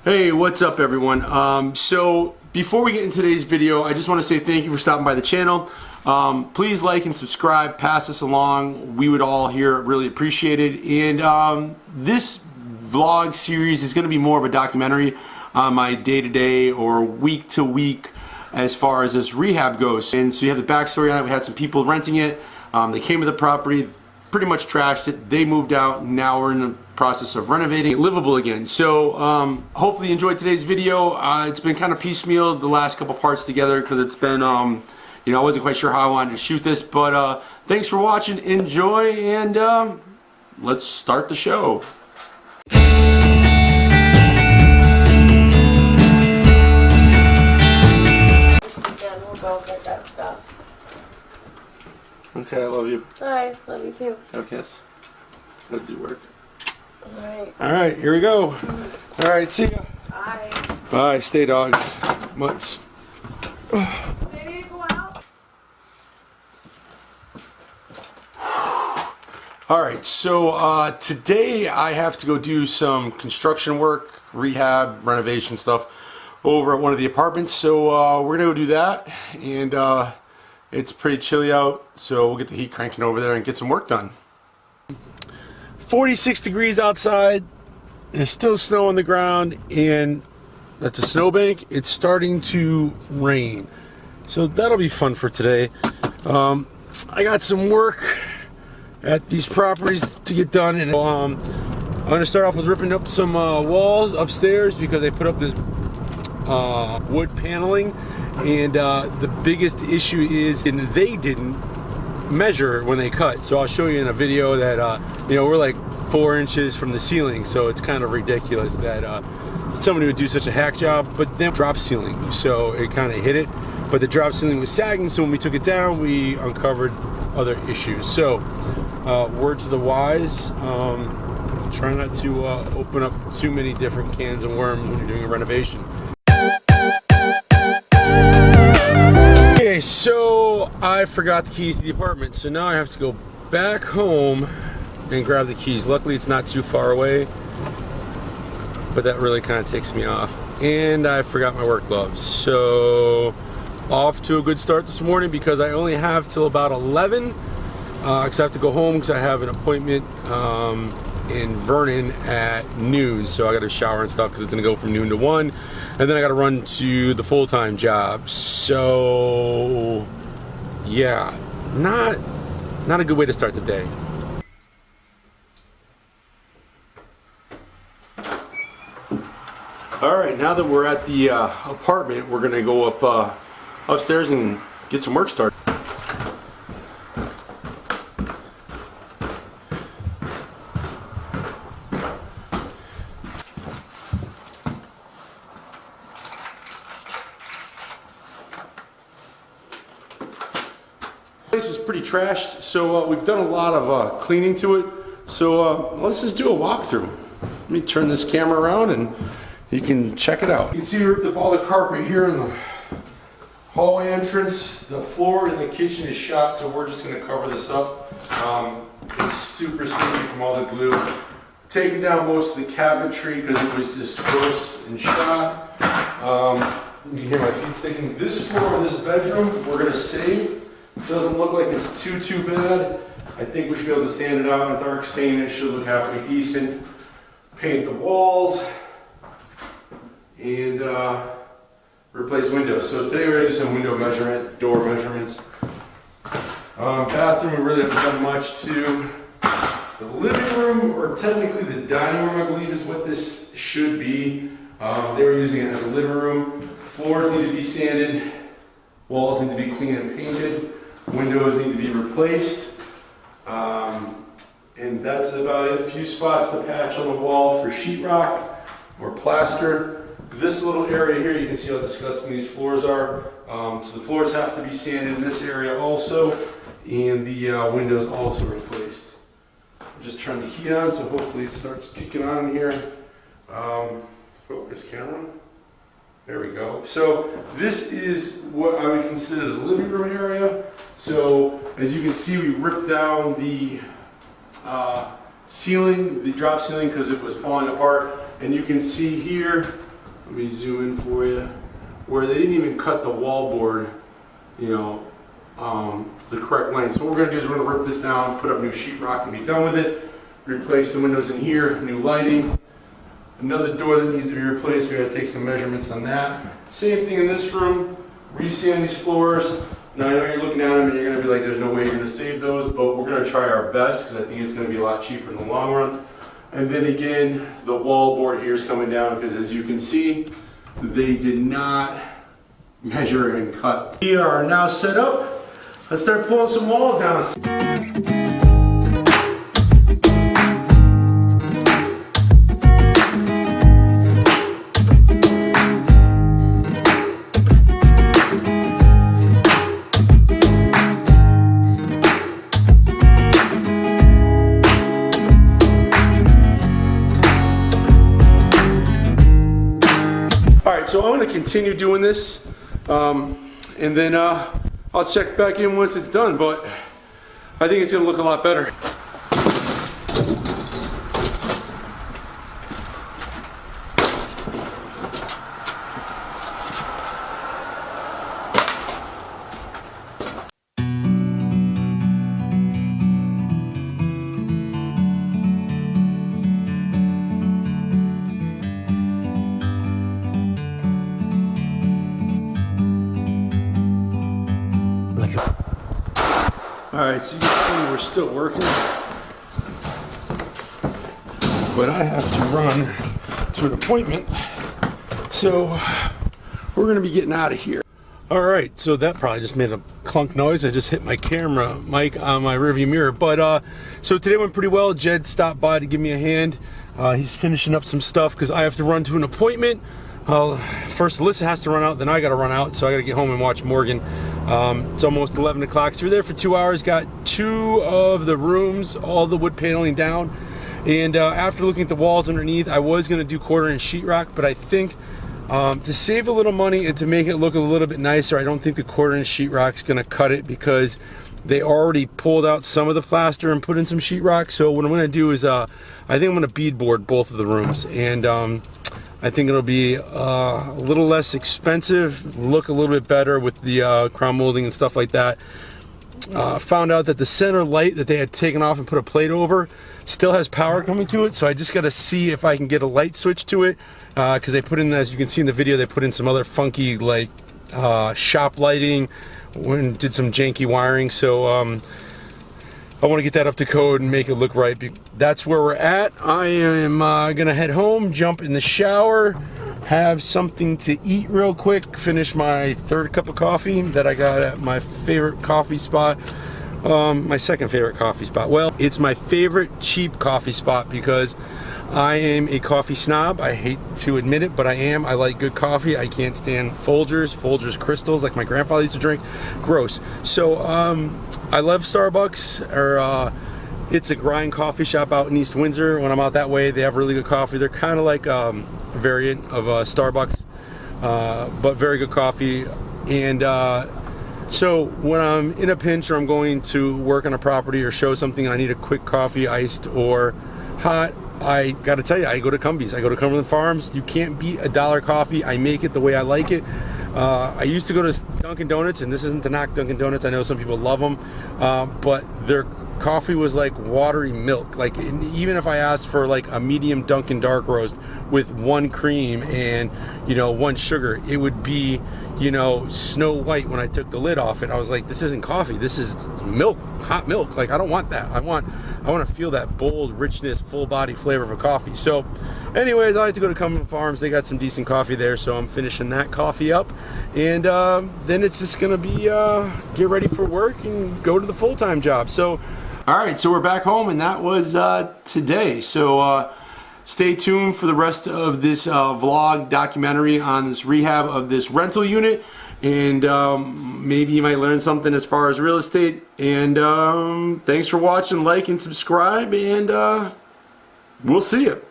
Hey, what's up everyone? So before we get into today's video, I just want to say thank you for stopping by the channel. Please like and subscribe, pass this along. We would all here really appreciate it. And this vlog series is going to be more of a documentary on my day-to-day or week-to-week as far as this rehab goes. And so you have the backstory on it. We had some people renting it. They came to the property, pretty much trashed it. They moved out. Now we're in the process of renovating it livable again. So hopefully you enjoyed today's video. It's been kind of piecemeal, the last couple parts together, because it's been you know, I wasn't quite sure how I wanted to shoot this, but thanks for watching, enjoy, and let's start the show. Yeah, we'll go get that stuff. Okay, I love you. Hi, love you too. Go kiss. Go do work. Alright. Alright, here we go. Alright, see ya. Bye. Bye, stay dogs. Mutts. Ready to go out? Alright, so today I have to go do some construction work, rehab, renovation stuff over at one of the apartments. So we're going to go do that. And it's pretty chilly out, so we'll get the heat cranking over there and get some work done. 46 degrees outside. There's still snow on the ground, and that's a snowbank. It's starting to rain, so that'll be fun for today. I got some work at these properties to get done, and I'm going to start off with ripping up some walls upstairs because they put up this wood paneling, and the biggest issue is they didn't measure when they cut. So I'll show you in a video that you know, we're like 4 inches from the ceiling, so it's kind of ridiculous that somebody would do such a hack job. But then drop ceiling, so it kind of hit it, but the drop ceiling was sagging, so when we took it down we uncovered other issues. So word to the wise, try not to open up too many different cans of worms when you're doing a renovation. Okay, so I forgot the keys to the apartment, so now I have to go back home and grab the keys. Luckily it's not too far away, but that really kind of takes me off. And I forgot my work gloves, so off to a good start this morning because I only have till about 11 because I have to go home because I have an appointment in Vernon at noon, so I got to shower and stuff because it's gonna go from noon to 1, and then I got to run to the full-time job. So yeah, not a good way to start the day. All right, now that we're at the apartment, we're gonna go up upstairs and get some work started. This is pretty trashed, so we've done a lot of cleaning to it. So let's just do a walkthrough. Let me turn this camera around and you can check it out. You can see we ripped up all the carpet here in the hallway entrance. The floor in the kitchen is shot, so we're just going to cover this up. It's super sticky from all the glue. Taking down most of the cabinetry because it was just gross and shot. You can hear my feet sticking. This floor in this bedroom we're going to save. Doesn't look like it's too bad. I think we should be able to sand it out in a dark stain. It should look halfway decent. Paint the walls and replace windows. So today we're going to do some window measurement, door measurements. Bathroom, we really haven't done much to. The living room, or technically the dining room, I believe is what this should be. They were using it as a living room. Floors need to be sanded. Walls need to be clean and painted. Windows need to be replaced. And that's about it. A few spots to patch on the wall for sheetrock or plaster. This little area here, you can see how disgusting these floors are. So the floors have to be sanded in this area also, and the windows also replaced. Just turn the heat on, so hopefully it starts kicking on in here. Focus camera. There we go. So this is what I would consider the living room area. So as you can see, we ripped down the ceiling, the drop ceiling, because it was falling apart. And you can see here Let me zoom in for you. Where they didn't even cut the wall board, you know, to the correct length. So what we're going to do is we're going to rip this down, put up new sheetrock, and be done with it. Replace the windows in here, new lighting. Another door that needs to be replaced. We got to take some measurements on that. Same thing in this room. Re-sand these floors. Now I know you're looking at them and you're going to be like, there's no way you're going to save those, but we're going to try our best because I think it's going to be a lot cheaper in the long run. And then again, the wall board here is coming down because as you can see, they did not measure and cut. We are now set up. Let's start pulling some walls down. So I'm going to continue doing this, and then I'll check back in once it's done, but I think it's going to look a lot better. Alright, so you can see we're still working, but I have to run to an appointment, so we're going to be getting out of here. Alright, so that probably just made a clunk noise. I just hit my camera mic on my rearview mirror, but so today went pretty well. Jed stopped by to give me a hand. He's finishing up some stuff because I have to run to an appointment. First Alyssa has to run out, then I gotta run out, so I gotta get home and watch Morgan. It's almost 11 o'clock, so we're there for 2 hours, got 2 of the rooms, all the wood paneling down, and after looking at the walls underneath, I was gonna do 1/4 inch sheetrock, but I think to save a little money and to make it look a little bit nicer, I don't think the 1/4 inch sheetrock's gonna cut it because they already pulled out some of the plaster and put in some sheetrock. So what I'm gonna do is I think I'm gonna beadboard both of the rooms, and I think it'll be a little less expensive, look a little bit better with the crown molding and stuff like that. Found out that the center light that they had taken off and put a plate over still has power coming to it, so I just got to see if I can get a light switch to it, because they put in, as you can see in the video, they put in some other funky like shop lighting and did some janky wiring, so I want to get that up to code and make it look right. That's where we're at. I am gonna head home, jump in the shower, have something to eat real quick, finish my 3rd cup of coffee that I got at my favorite coffee spot. My 2nd favorite coffee spot. Well, it's my favorite cheap coffee spot because I am a coffee snob. I hate to admit it, but I am. I like good coffee. I can't stand Folgers crystals like my grandfather used to drink. Gross. So I love Starbucks, or it's a grind coffee shop out in East Windsor. When I'm out that way, they have really good coffee. They're kind of like a variant of Starbucks, but very good coffee. And so when I'm in a pinch or I'm going to work on a property or show something and I need a quick coffee, iced or hot, I gotta tell you, I go to Cumbies. I go to Cumberland Farms. You can't beat $1 coffee. I make it the way I like it. I used to go to Dunkin' Donuts, and this isn't to knock Dunkin' Donuts. I know some people love them, but their coffee was like watery milk. Like, even if I asked for like a medium Dunkin' dark roast with 1 cream and 1 sugar, it would be Snow White when I took the lid off it. I was like, this isn't coffee, this is milk, hot milk. Like, I don't want that. I want to feel that bold richness, full body flavor of a coffee. So anyways, I like to go to Cumberland Farms. They got some decent coffee there, so I'm finishing that coffee up, and then it's just gonna be get ready for work and go to the full-time job. So all right, so we're back home, and that was today. So stay tuned for the rest of this vlog documentary on this rehab of this rental unit, and maybe you might learn something as far as real estate. And thanks for watching. Like and subscribe, and we'll see you.